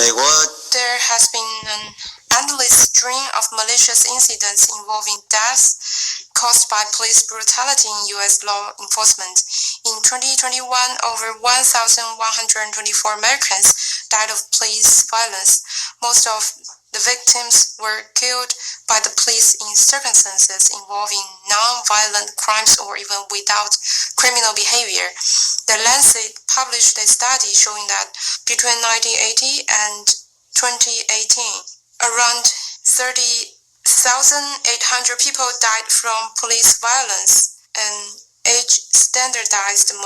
There has been an endless string of malicious incidents involving deaths caused by police brutality in U.S. law enforcement. In 2021, over 1,124 Americans died of police violence. Most of the victims were killed by the police in circumstances involving non-violent crimes or even without criminal behavior. The Lancet published a study showing that between 1980 and 2018, around 30,800 people died from police violence, and age-standardized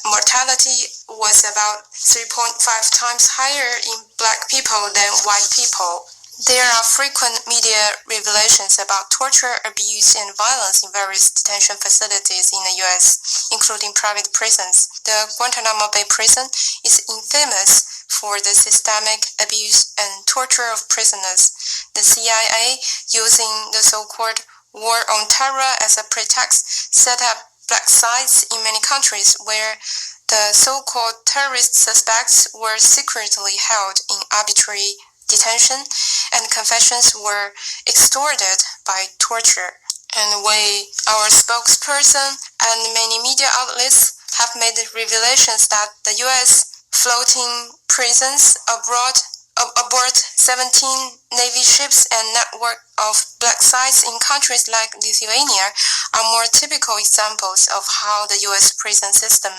mortality was about 3.5 times higher in black people than white people. There are frequent media revelations about torture, abuse, and violence in various detention facilities in the U.S., including private prisons. The Guantanamo Bay prison is infamous for the systemic abuse and torture of prisoners. The CIA, using the so-called War on Terror as a pretext, set up black sites in many countries where the so-called terrorist suspects were secretly held in arbitrary detention, and confessions were extorted by torture. And our spokesperson and many media outlets have made revelations that the U.S. floating prisons aboard 17 Navy ships and network of black sites in countries like Lithuania are more typical examples of how the U.S. prison system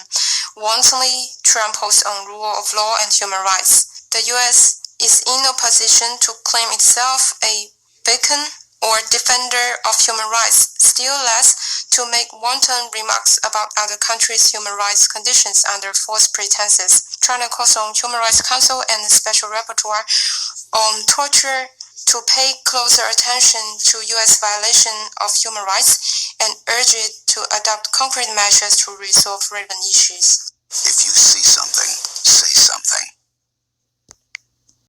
wantonly tramples on rule of law and human rights. The U.S. is in no position to claim itself a beacon or defender of human rights, still less to make wanton remarks about other countries' human rights conditions under false pretenses. China calls on Human Rights Council and the Special Rapporteur on torture to pay closer attention to U.S. violation of human rights and urge it to adopt concrete measures to resolve relevant issues.